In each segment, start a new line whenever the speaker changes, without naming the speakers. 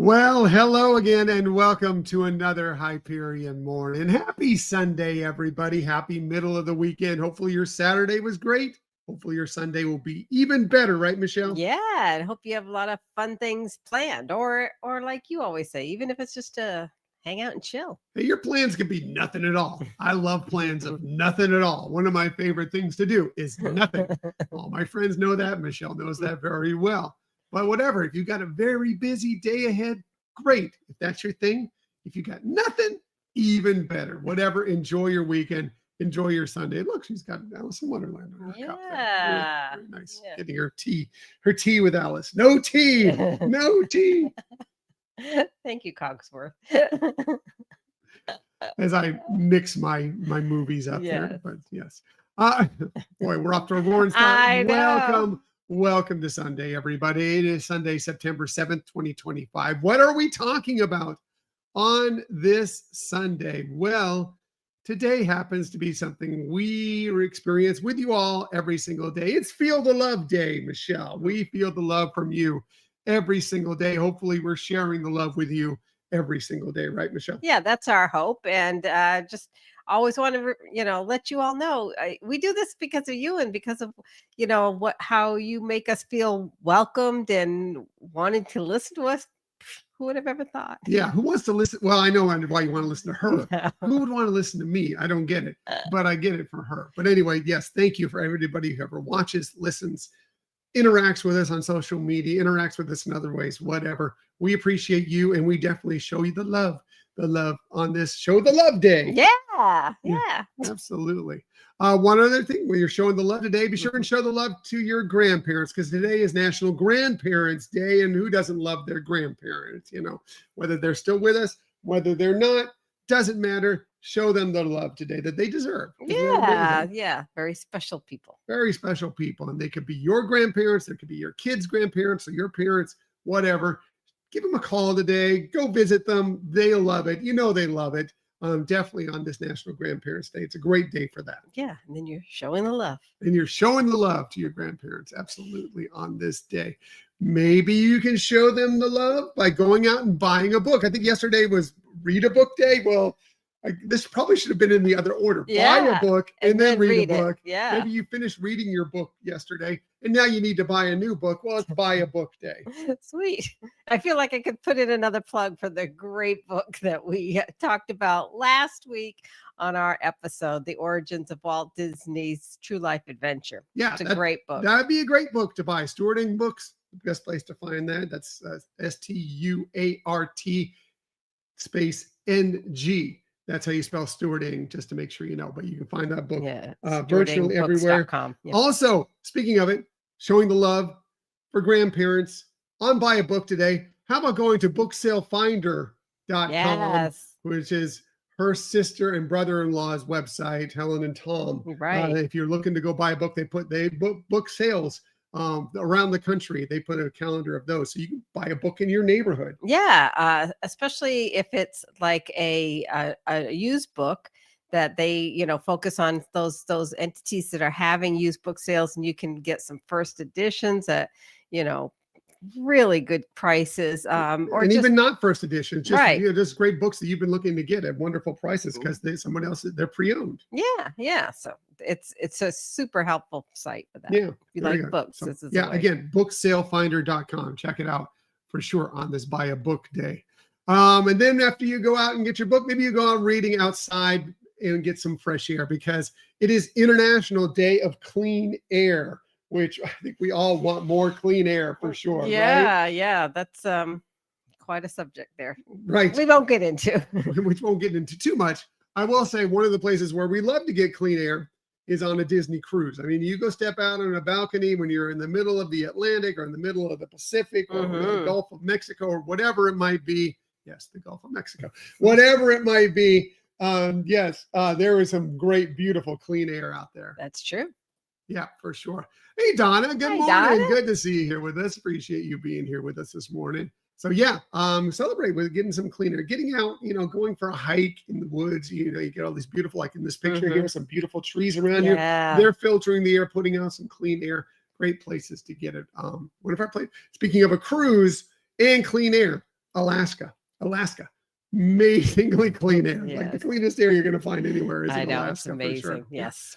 Well, hello again and welcome to another Hyperion Morning. Happy Sunday, everybody. Happy middle of the weekend. Hopefully your Saturday was great. Hopefully your Sunday will be even better, right, Michelle?
Yeah, and hope you have a lot of fun things planned, or like you always say, even if it's just to hang out and chill.
Hey, your plans can be nothing at all. I love plans of nothing at all. One of my favorite things to do is nothing. All my friends know that. Michelle knows that very well. But whatever, if you've got a very busy day ahead, great. If that's your thing, if you got nothing, even better. Whatever, enjoy your weekend. Enjoy your Sunday. Look, she's got Alice in Wonderland on her cup there.
Yeah.
Very nice.
Yeah.
Getting her tea with Alice. No tea. No tea.
Thank you, Cogsworth.
As I mix my movies up there. But yes. Boy, we're off to a roaring start.
I know.
Welcome to Sunday, everybody. It is Sunday, September 7th, 2025. What are we talking about on this Sunday? Well, today happens to be something we experience with you all every single day. It's Feel the Love Day, Michelle. We feel the love from you every single day. Hopefully, we're sharing the love with you every single day, right, Michelle?
Yeah, that's our hope. And just always want to, let you all know we do this because of you and because of, how you make us feel welcomed and wanting to listen to us. Who would have ever thought?
Yeah, who wants to listen? Well, I know why you want to listen to her.
No.
Who would want to listen to me? I don't get it, but I get it for her. But anyway, yes, thank you for everybody who ever watches, listens, interacts with us on social media, interacts with us in other ways, whatever. We appreciate you, and we definitely show you the love on this Show the Love Day.
Yeah.
Absolutely. One other thing, when you're showing the love today, be sure and show the love to your grandparents, because today is National Grandparents Day, and who doesn't love their grandparents? Whether they're still with us, whether they're not, doesn't matter. Show them the love today that they deserve.
Yeah. Very special people.
Very special people. And they could be your grandparents. They could be your kids' grandparents or your parents, whatever. Give them a call today. Go visit them. They'll love it. They love it. Definitely on this National Grandparents Day. It's a great day for that.
Yeah. And then you're showing the love.
And you're showing the love to your grandparents. Absolutely on this day. Maybe you can show them the love by going out and buying a book. I think yesterday was Read a Book Day. Well, this probably should have been in the other order.
Yeah.
Buy a book and then read a book.
Yeah.
Maybe you finished reading your book yesterday and now you need to buy a new book. Well, it's Buy a Book Day.
Sweet. I feel like I could put in another plug for the great book that we talked about last week on our episode, The Origins of Walt Disney's True Life Adventure.
Yeah.
It's a great book.
That'd be a great book to buy. Stewarding Books, the best place to find that. That's STUART space NG. That's how you spell stewarding, just to make sure you know. But you can find that book virtually everywhere.
Yeah.
Also, speaking of it, showing the love for grandparents on Buy a Book today. How about going to booksalefinder.com, which is her sister and brother-in-law's website, Helen and Tom.
Right.
If you're looking to go buy a book, they book sales around the country. They put a calendar of those, so you can buy a book in your neighborhood.
Yeah, especially if it's like a used book that they focus on those entities that are having used book sales, and you can get some first editions at really good prices, or
and even not first editions, just
right.
Just great books that you've been looking to get at wonderful prices because someone else, they're pre-owned.
Yeah. So it's a super helpful site for that.
Yeah,
if you like books.
So, again, booksalefinder.com. Check it out for sure on this Buy a Book Day. And then after you go out and get your book, maybe you go out reading outside and get some fresh air, because it is International Day of Clean Air, which I think we all want more clean air for sure.
Yeah,
right?
Yeah. That's quite a subject there.
Right.
We won't get into.
Which won't get into too much. I will say one of the places where we love to get clean air is on a Disney cruise. I mean, you go step out on a balcony when you're in the middle of the Atlantic or in the middle of the Pacific or the Gulf of Mexico or whatever it might be. Yes, the Gulf of Mexico. Whatever it might be. There is some great, beautiful clean air out there.
That's true.
Yeah, for sure. Hey, Donna. Good morning.
Donna.
Good to see you here with us. Appreciate you being here with us this morning. So celebrate with getting some clean air, getting out, going for a hike in the woods. You get all these beautiful, like in this picture here, some beautiful trees around here. They're filtering the air, putting out some clean air. Great places to get it. One of our places. Speaking of a cruise and clean air, Alaska. Amazingly clean air. Like the
Yes.
cleanest air you're going to find anywhere is
I
in
know, it's
Alaska for sure.
amazing. Yes.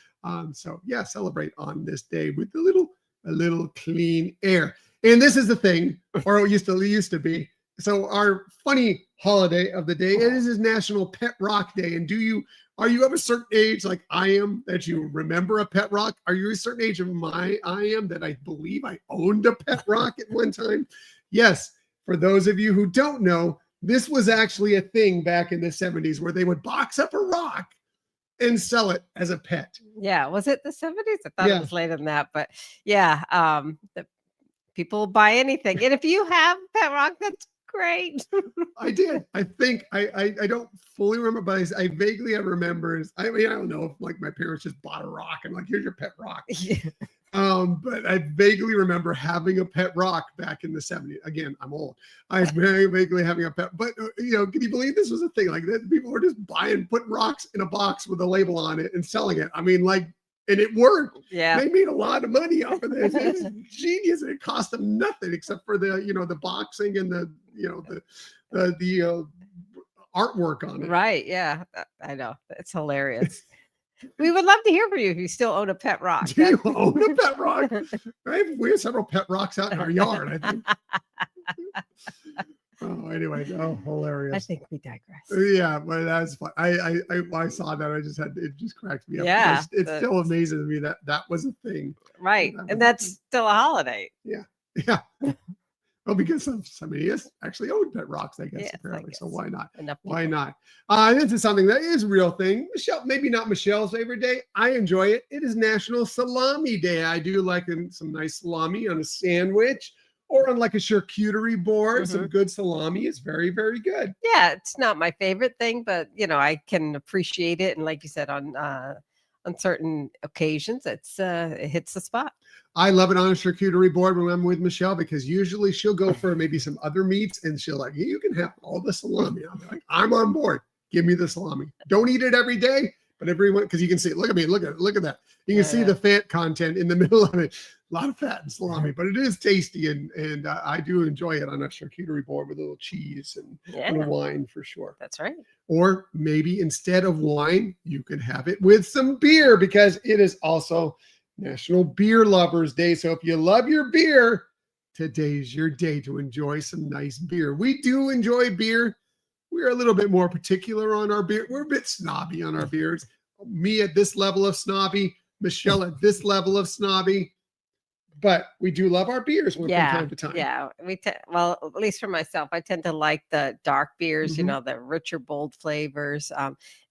So yeah, celebrate on this day with a little clean air. And this is the thing, or it used to be. So our funny holiday of the day, it is National Pet Rock Day. And are you of a certain age like I am that you remember a pet rock? Are you a certain age of I am that I believe I owned a pet rock at one time? Yes. For those of you who don't know, this was actually a thing back in the 70s where they would box up a rock and sell it as a pet.
Yeah. Was it the 70s? I thought
Yeah.
it was later than that, but yeah, the people buy anything. And if you have pet rock, that's great.
I did. I think I don't fully remember, but I vaguely remember. I mean, I don't know if like my parents just bought a rock and like, here's your pet rock.
Yeah.
But I vaguely remember having a pet rock back in the 70s. Again, I'm old. I very vaguely having a pet, but can you believe this was a thing like that? People were just putting rocks in a box with a label on it and selling it. I mean, like, and it worked.
Yeah.
They made a lot of money off of this. It's genius. And it cost them nothing except for the boxing and the artwork on it.
Right. Yeah. I know. It's hilarious. We would love to hear from you if you still own a pet rock.
Do you own a pet rock? Right? We have several pet rocks out in our yard, I think. Oh, anyway, hilarious.
I think we digress.
Yeah, but that's fun. I saw that. It just cracked me up.
Yeah,
It's still amazing to me that was a thing.
Right. And that's still a holiday.
Yeah. Yeah. Well, because somebody has actually owned pet rocks, I guess,
Yes,
apparently.
I
So
guess.
why not?
Enough
Why
people.
not? This is something that is a real thing. Michelle, maybe not Michelle's favorite day. I enjoy it. It is National Salami Day. I do like some nice salami on a sandwich or on like a charcuterie board. Some good salami is very, very good.
Yeah, it's not my favorite thing, but I can appreciate it. And like you said, on certain occasions, it hits the spot.
I love it on a charcuterie board when I'm with Michelle because usually she'll go for maybe some other meats and she'll like, you can have all the salami. I'll be like, I'm on board. Give me the salami. Don't eat it every day, but everyone, because you can see, look at me, look at that. You can see the fat content in the middle of it. A lot of fat in salami, but it is tasty and I do enjoy it on a charcuterie board with a little cheese and a wine for sure.
That's right.
Or maybe instead of wine, you can have it with some beer because it is also National Beer Lovers Day. So if you love your beer, today's your day to enjoy some nice beer. We do enjoy beer. We're a little bit more particular on our beer. We're a bit snobby on our beers. Me at this level of snobby, Michelle at this level of snobby. But we do love our beers from time to time.
Yeah, well, at least for myself, I tend to like the dark beers, the richer, bold flavors.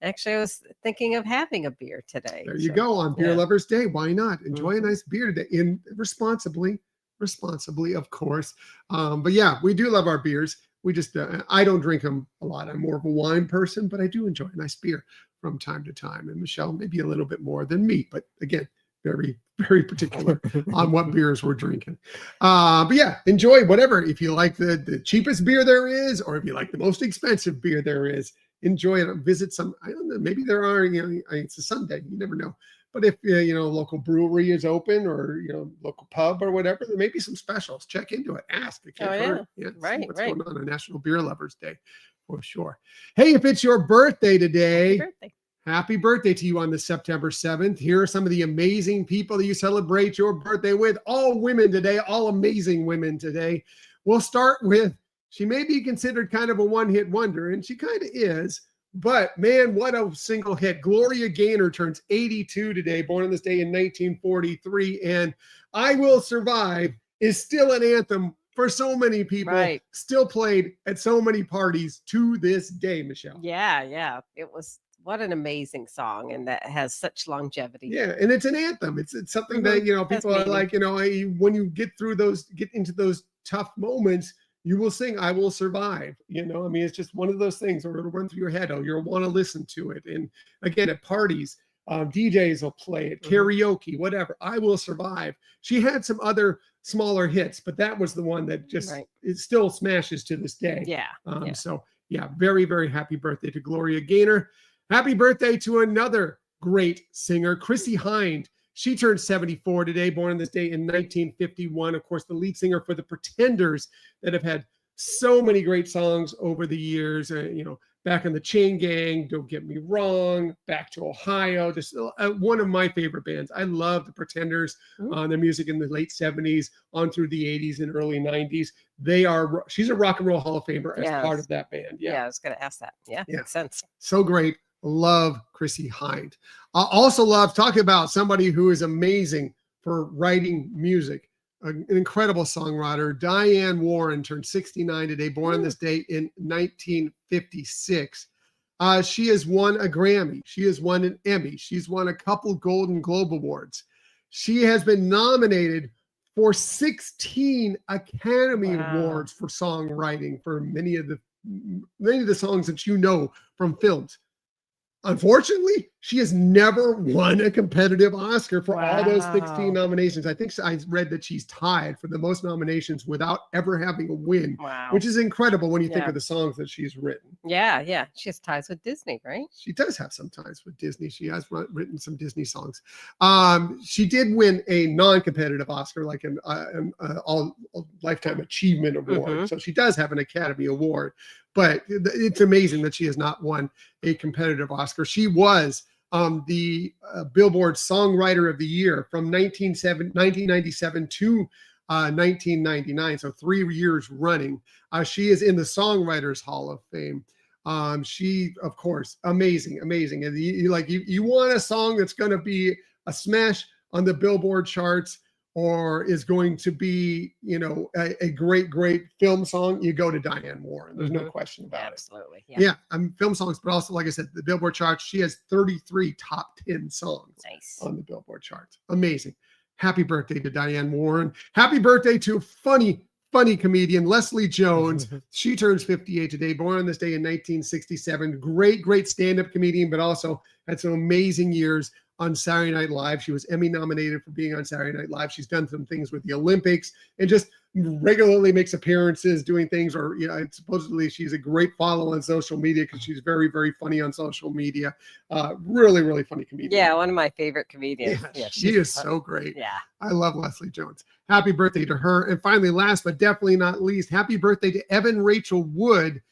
Actually, I was thinking of having a beer today.
There you go on Beer Lovers Day. Why not enjoy a nice beer today? Responsibly, of course. But yeah, we do love our beers. We just I don't drink them a lot. I'm more of a wine person, but I do enjoy a nice beer from time to time. And Michelle, maybe a little bit more than me, but again, very, very particular on what beers we're drinking. But yeah, enjoy whatever. If you like the cheapest beer there is, or if you like the most expensive beer there is, enjoy it. Visit some, I don't know, maybe there are, it's a Sunday, you never know. But if, local brewery is open or, local pub or whatever, there may be some specials. Check into it. Ask. It can't hurt. Yeah,
right,
what's going on National Beer Lovers Day for sure. Hey, if it's your birthday today, happy birthday to you on this September 7th. Here are some of the amazing people that you celebrate your birthday with. All women today, all amazing women today. We'll start with, she may be considered kind of a one-hit wonder, and she kind of is, but man, what a single hit. Gloria Gaynor turns 82 today, born on this day in 1943, and I Will Survive is still an anthem for so many people, still played at so many parties to this day, Michelle.
Yeah. It was, what an amazing song, and that has such longevity.
Yeah, and it's an anthem. It's something that people are like, when you get into those tough moments, you will sing "I Will Survive." It's just one of those things where it'll run through your head. Oh, you'll want to listen to it. And again, at parties, DJs will play it, karaoke, whatever. "I Will Survive." She had some other smaller hits, but that was the one that just it still smashes to this day.
Yeah.
So yeah, very, very happy birthday to Gloria Gaynor. Happy birthday to another great singer, Chrissie Hynde. She turned 74 today, born on this day in 1951. Of course, the lead singer for the Pretenders that have had So many great songs over the years. Back in the Chain Gang, Don't Get Me Wrong, Back to Ohio. Just one of my favorite bands. I love the Pretenders. Their music in the late 70s on through the 80s and early 90s. She's a Rock and Roll Hall of Famer as part of that band.
Yeah, I was going to ask that. Yeah, makes sense.
So great. Love Chrissie Hynde. I also love talking about somebody who is amazing for writing music. An incredible songwriter. Diane Warren turned 69 today, born on this date in 1956. She has won a Grammy. She has won an Emmy. She's won a couple Golden Globe Awards. She has been nominated for 16 Academy Awards for songwriting for many of the songs that you know from films. Unfortunately, she has never won a competitive Oscar for all those 16 nominations. I think I read that she's tied for the most nominations without ever having a win, which is incredible when you think of the songs that she's written.
Yeah. She has ties with Disney, right?
She does have some ties with Disney. She has written some Disney songs. She did win a non-competitive Oscar, like an all Lifetime Achievement Award. So she does have an Academy Award. But it's amazing that she has not won a competitive Oscar. She was the Billboard Songwriter of the Year from 1997 to 1999, so 3 years running. She is in the Songwriters Hall of Fame. She, of course, amazing. And you want a song that's going to be a smash on the Billboard charts, or is going to be, a great film song, you go to Diane Warren. There's no question about it.
Absolutely.
Yeah. Film songs, but also, like I said, the Billboard charts, she has 33 top 10 songs on the Billboard charts. Amazing. Happy birthday to Diane Warren. Happy birthday to funny comedian Leslie Jones. She turns 58 today, born on this day in 1967. Great stand-up comedian, but also had some amazing years on Saturday Night Live. She was Emmy nominated for being on Saturday Night Live. She's done some things with the Olympics and just regularly makes appearances doing things, or supposedly she's a great follow on social media because she's very funny on social media. Really funny comedian.
Yeah, one of my favorite comedians.
Yeah, she is so great.
Yeah,
I love Leslie Jones. Happy birthday to her. And finally, last but definitely not least, happy birthday to Evan Rachel Wood.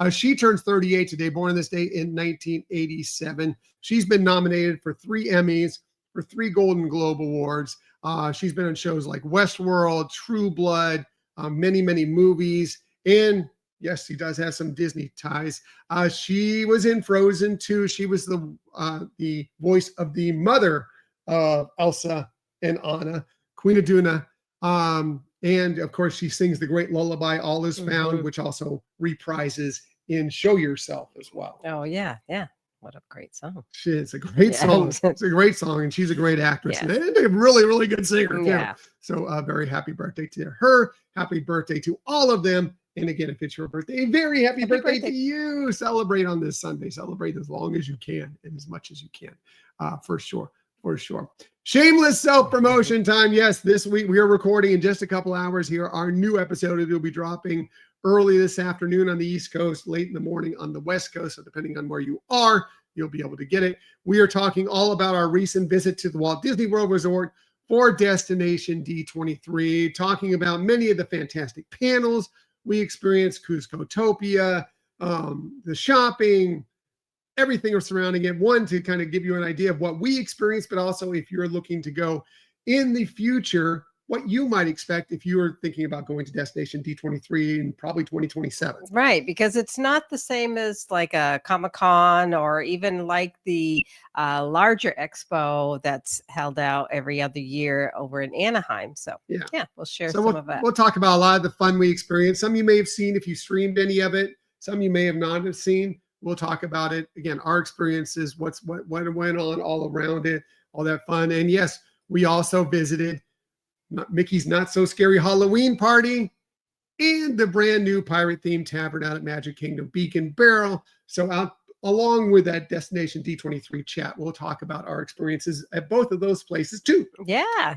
She turns 38 today, born on this day in 1987. She's been nominated for 3 Emmys, for 3 Golden Globe Awards. She's been on shows like Westworld, True Blood, many movies. And yes, she does have some Disney ties. She was in Frozen 2. She was the voice of the mother of Elsa and Anna, Queen Aduna. And of course, she sings the great lullaby, All Is Found, which also reprises in Show Yourself as well.
Oh, yeah. What a great song.
It's a great song. It's a great song, and she's a great actress. And a really good singer, too.
Yeah.
So very happy birthday to her. Happy birthday to all of them. And again, if it's your birthday, a very happy birthday to you. Celebrate on this Sunday. Celebrate as long as you can and as much as you can, for sure. Shameless self-promotion time. Yes, this week we are recording in just a couple hours here. Our new episode will be dropping early this afternoon on the East Coast, late in the morning on the West Coast. So depending on where you are, you'll be able to get it. We are talking all about our recent visit to the Walt Disney World Resort for Destination D23, talking about many of the fantastic panels we experienced, Cuscotopia, the shopping, everything surrounding it. One, to kind of give you an idea of what we experienced, but also if you're looking to go in the future, what you might expect if you were thinking about going to Destination D23 in probably 2027.
Right, because it's not the same as like a Comic-Con or even like the larger expo that's held out every other year over in Anaheim. So yeah, we'll share some of that.
We'll talk about a lot of the fun we experienced. Some you may have seen if you streamed any of it. Some you may have not have seen. We'll talk about it. Again, our experiences, what went on all around it, all that fun. And yes, we also visited Mickey's Not So Scary Halloween Party and the brand new pirate-themed tavern out at Magic Kingdom Beacon Barrel. So along with that Destination D23 chat, we'll talk about our experiences at both of those places too.
Yeah.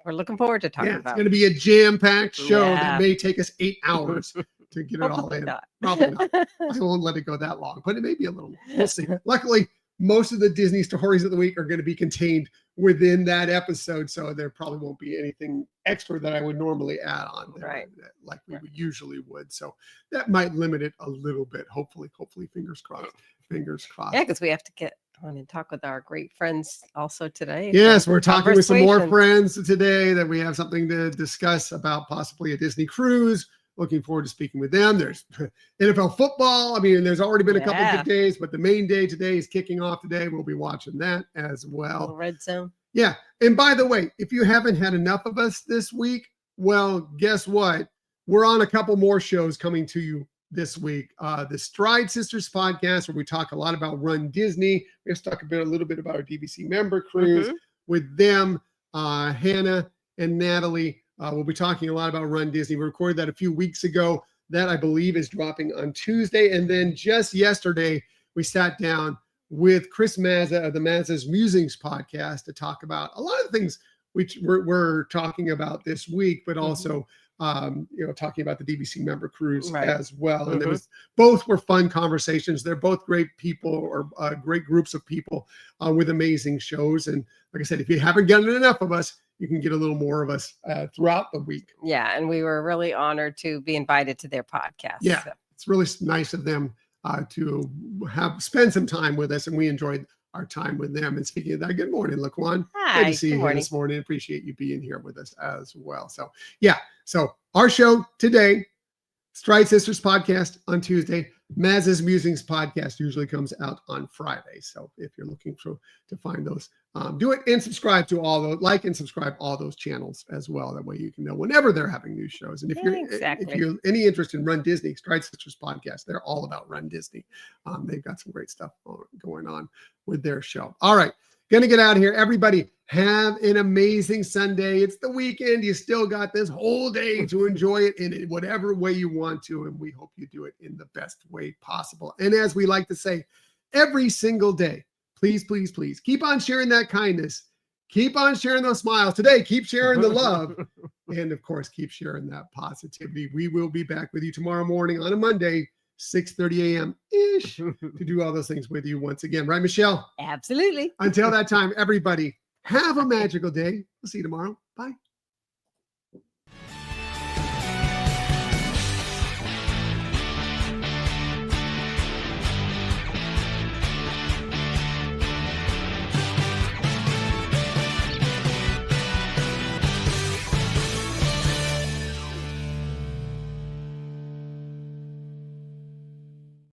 We're looking forward to talking about it.
It's going to be a jam-packed show that may take us 8 hours to get it all in.
Not.
Probably not. I won't let it go that long, but it may be a little long. We'll see. Luckily, most of the Disney stories of the week are going to be contained within that episode. So there probably won't be anything extra that I would normally add on there,
Right.
like we usually would. So that might limit it a little bit. Hopefully, fingers crossed. Fingers crossed.
Yeah, because we have to get on and talk with our great friends also today.
Yes, we're talking with some more
Conversations.
friends today that we have something to discuss about possibly a Disney cruise. Looking forward to speaking with them. There's NFL football. I mean, there's already been a couple of good days, but the main day today is kicking off today. We'll be watching that as well.
Little red zone.
Yeah. And by the way, if you haven't had enough of us this week, well, guess what? We're on a couple more shows coming to you this week. The Stride Sisters podcast, where we talk a lot about Run Disney. We have to talk a little bit about our DVC member cruise with them, Hannah and Natalie. We'll be talking a lot about Run Disney. We recorded that a few weeks ago. That, I believe, is dropping on Tuesday. And then just yesterday, we sat down with Chris Mazza of the Mazza's Musings podcast to talk about a lot of things which we're talking about this week, but also talking about the DVC member cruise as well. And it was, both were fun conversations. They're both great people, or great groups of people with amazing shows. And like I said, if you haven't gotten enough of us, you can get a little more of us throughout the week.
Yeah, and we were really honored to be invited to their podcast.
Yeah, it's really nice of them to spend some time with us, and we enjoyed our time with them. And speaking of that, good morning, Laquan.
Hi,
good to see you here this morning. Appreciate you being here with us as well. So yeah, so our show today, Stride Sisters podcast on Tuesday. Maz's Musings podcast usually comes out on Friday. So if you're looking to find those, do it, and subscribe to all those, like and subscribe all those channels as well. That way you can know whenever they're having new shows. And if you're any interest in Run Disney, Stride Sisters podcast, they're all about Run Disney. They've got some great stuff going on with their show. All right. Gonna get out of here. Everybody, have an amazing Sunday. It's the weekend. You still got this whole day to enjoy it in whatever way you want to. And we hope you do it in the best way possible. And as we like to say, every single day, please, please, please keep on sharing that kindness. Keep on sharing those smiles. Today, keep sharing the love. And of course, keep sharing that positivity. We will be back with you tomorrow morning on a Monday, 6:30 a.m.-ish to do all those things with you once again. Right, Michelle?
Absolutely.
Until that time, everybody, have a magical day. We'll see you tomorrow. Bye.